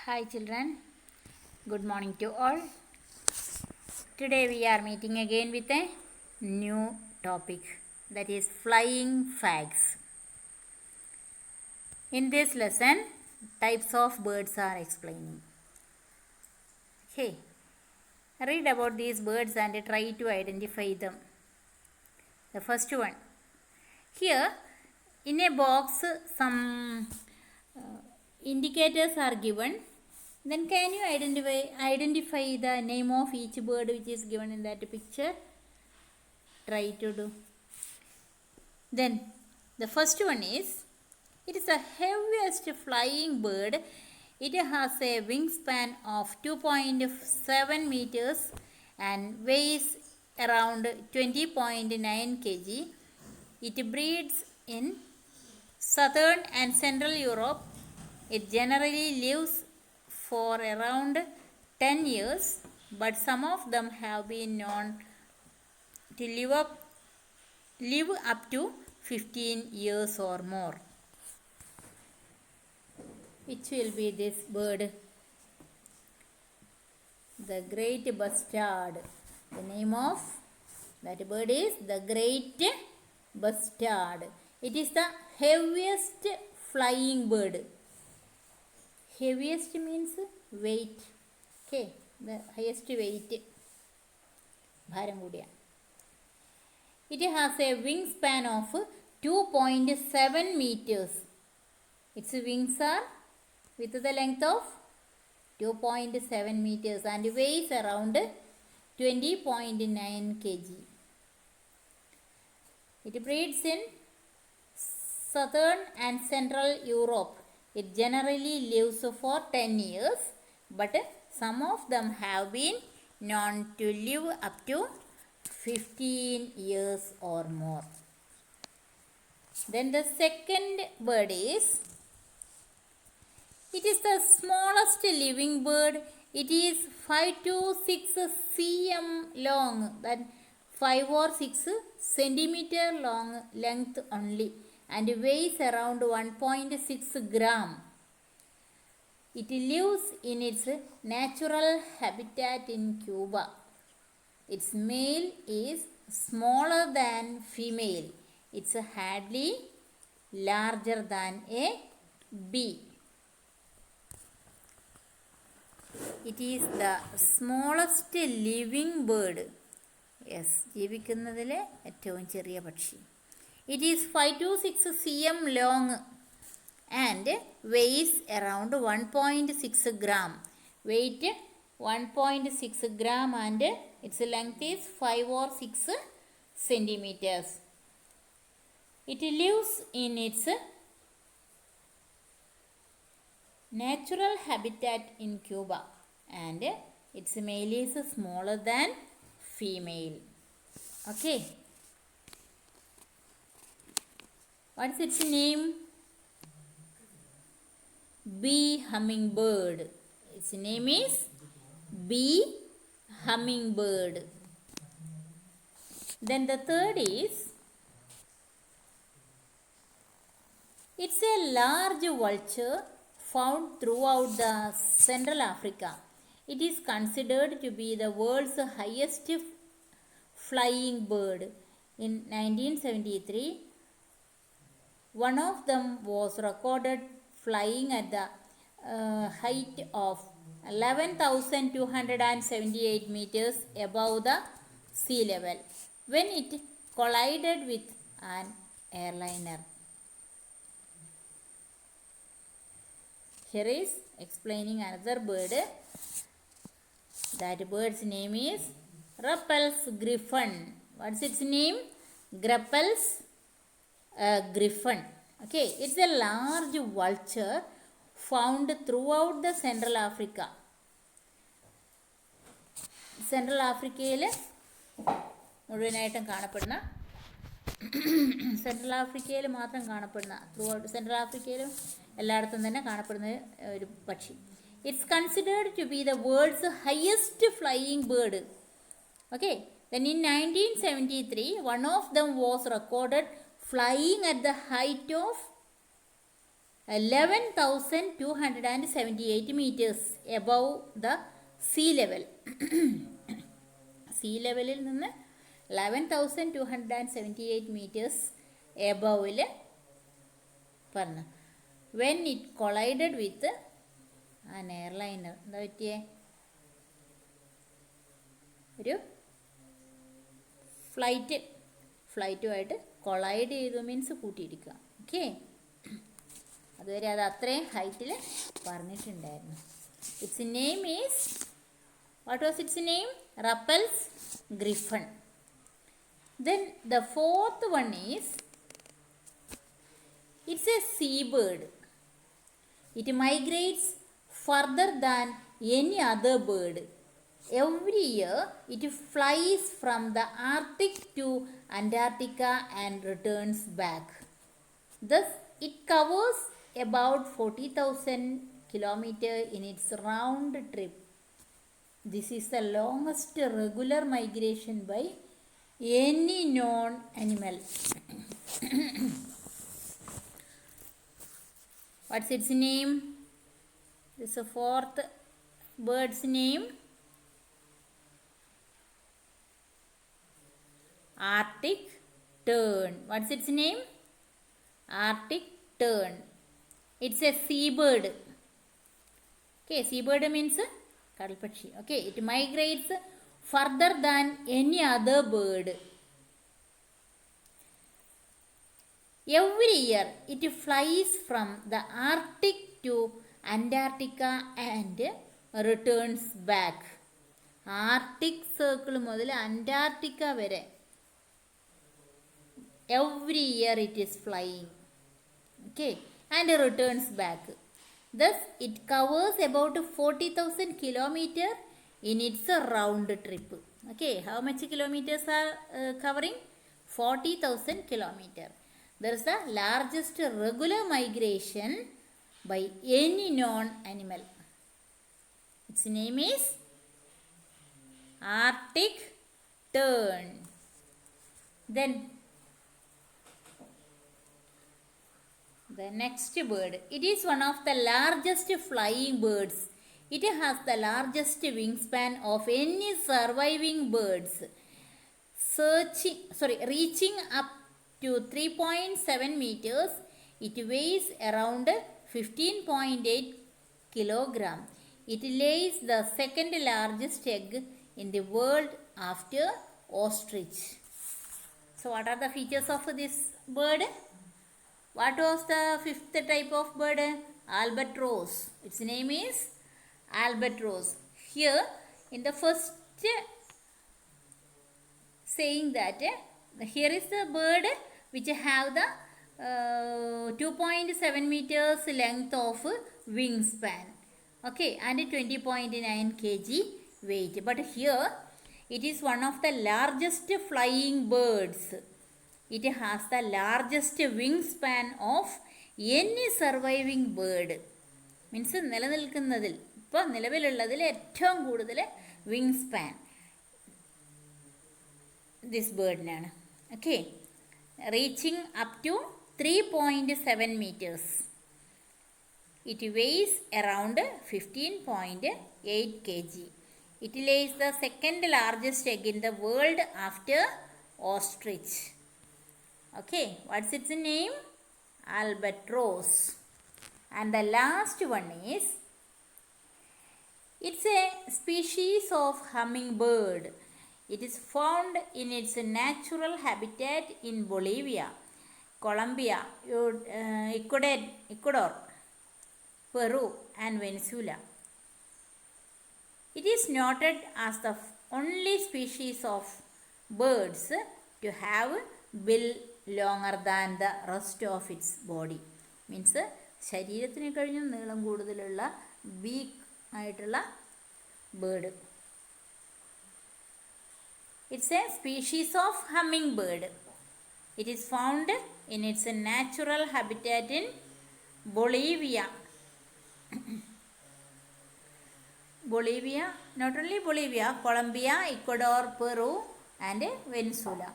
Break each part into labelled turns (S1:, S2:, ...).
S1: Hi children, good morning to all. Today we are meeting again with a new topic, that is flying facts. In this lesson, types of birds are explaining. Okay, read about these birds and try to identify them. The first one. Here in a box some indicators are given. Then can you identify the name of each bird which is given in that picture? Try to do. Then the first one is, it is the heaviest flying bird. It has a wingspan of 2.7 meters and weighs around 20.9 kg. It breeds in southern and central Europe. It generally lives for around 10 years, but some of them have been known to live up to 15 years or more. Which will be this bird? The great bustard. The name of that bird is the great bustard. It is the heaviest flying bird. Heaviest means weight. Okay, the highest weight. Bharam kudiya. It has a wingspan of 2.7 meters. Its wings are with the length of 2.7 meters and weighs around 20.9 kg. It breeds in southern and central Europe. It generally lives for 10 years, but some of them have been known to live up to 15 years or more. Then the second bird is, it is the smallest living bird. It is 5 to 6 cm long, that 5 or 6 centimeter long length only, and weighs around 1.6 gram. It lives in its natural habitat in Cuba. Its male is smaller than female. It's hardly larger than a bee. It is the smallest living bird. Yes, ജീവിക്കുന്നതിലെ ഏറ്റവും ചെറിയ പക്ഷി. It is 5 to 6 cm long and weighs around 1.6 gram. Weight 1.6 gram and its length is 5 or 6 centimeters. It lives in its natural habitat in Cuba and its male is smaller than female. Okay. What's its name? Bee hummingbird. Its name is bee hummingbird. Then the third is, it's a large vulture found throughout the Central Africa. It is considered to be the world's highest flying bird. In 1973, one of them was recorded flying at the height of 11,278 meters above the sea level when it collided with an airliner. Here is explaining another bird. That bird's name is Grappel's griffon. What's its name? Grappel's griffon. Okay, it's a large vulture found throughout the Central Africa. Central Africa മുഴുവനായിട്ടും കാണപ്പെടുന്ന central ആഫ്രിക്കയിൽ മാത്രം കാണപ്പെടുന്ന throughout central ആഫ്രിക്കയിലും എല്ലായിടത്തും തന്നെ കാണപ്പെടുന്ന ഒരു പക്ഷി. It's considered to be the world's highest flying bird. Okay, then in 1973 one of them was recorded flying at the height of 11,278 meters above the sea level. sea levelil നിന്ന് 11,278 meters above പറഞ്ഞു. when it collided with an airliner. എന്താ പറ്റിയേ? ഒരു ഫ്ലൈറ്റുമായിട്ട് collide ചെയ്തു, means കൂട്ടിയിടിക്കുക. Okay, അതുവരെ അത് അത്രയും ഹൈറ്റിൽ പറഞ്ഞിട്ടുണ്ടായിരുന്നു. Its name is, what was its name? Ruppell's griffon. Then the fourth one is, it's a sea bird. It migrates further than any other bird. Every year it flies from the Arctic to Antarctica and returns back. Thus it covers about 40,000 kilometers in its round trip. This is the longest regular migration by any known animal. What's its name? This is the fourth bird's name. Arctic tern. What's its name? Arctic tern. It's a seabird. Okay, seabird means kadalpakshi. Okay, it migrates further than any other bird. Every year it flies from the Arctic to Antarctica and returns back. Arctic circle മുതൽ Antarctica വരെ every year it is flying, okay, and returns back. Thus it covers about 40,000 kilometers in its round trip. Okay, how much kilometers are covering? 40,000 kilometers. There is the largest regular migration by any known animal. Its name is Arctic tern. Then the next bird, it is one of the largest flying birds. It has the largest wingspan of any surviving birds, reaching up to 3.7 meters. It weighs around 15.8 kilogram. It lays the second largest egg in the world after ostrich. So what are the features of this bird? What was the fifth type of bird? Albatross. Its name is albatross. Here in the first saying that here is the bird which have the 2.7 meters length of wingspan, okay, and 20.9 kg weight. But here it is one of the largest flying birds. It has the largest wingspan of any surviving bird. Means നിലനിൽക്കുന്നതിൽ ഇപ്പോൾ നിലവിലുള്ളതിൽ ഏറ്റവും കൂടുതൽ wingspan this birdനാണ്. Okay, reaching up to 3.7 meters. It weighs around 15.8 kg. It lays the second largest egg in the world after ostrich. Okay, what's its name? Albatross. And the last one is, it's a species of hummingbird. It is found in its natural habitat in Bolivia, Colombia, Ecuador, Peru and Venezuela. It is noted as the only species of birds to have bill longer than the rest of its body. Means ശരീരത്തിന് കഴിഞ്ഞും നീളം കൂടുതലുള്ള beak ആയിട്ടുള്ള bird. It's a species of hummingbird. It is found in its natural habitat in Bolivia. Not only Bolivia, Colombia, Ecuador, Peru and Venezuela.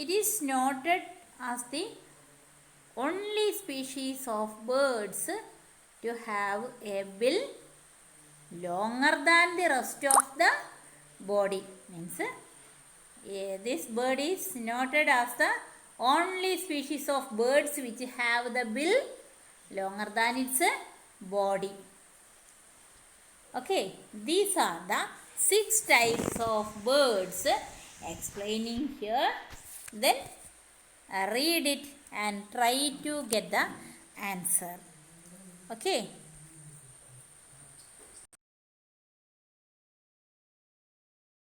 S1: It is noted as the only species of birds to have a bill longer than the rest of the body. Means this bird is noted as the only species of birds which have the bill longer than its body. Okay, these are the 6 types of birds explaining here. Then read it and try to get the answer. Okay.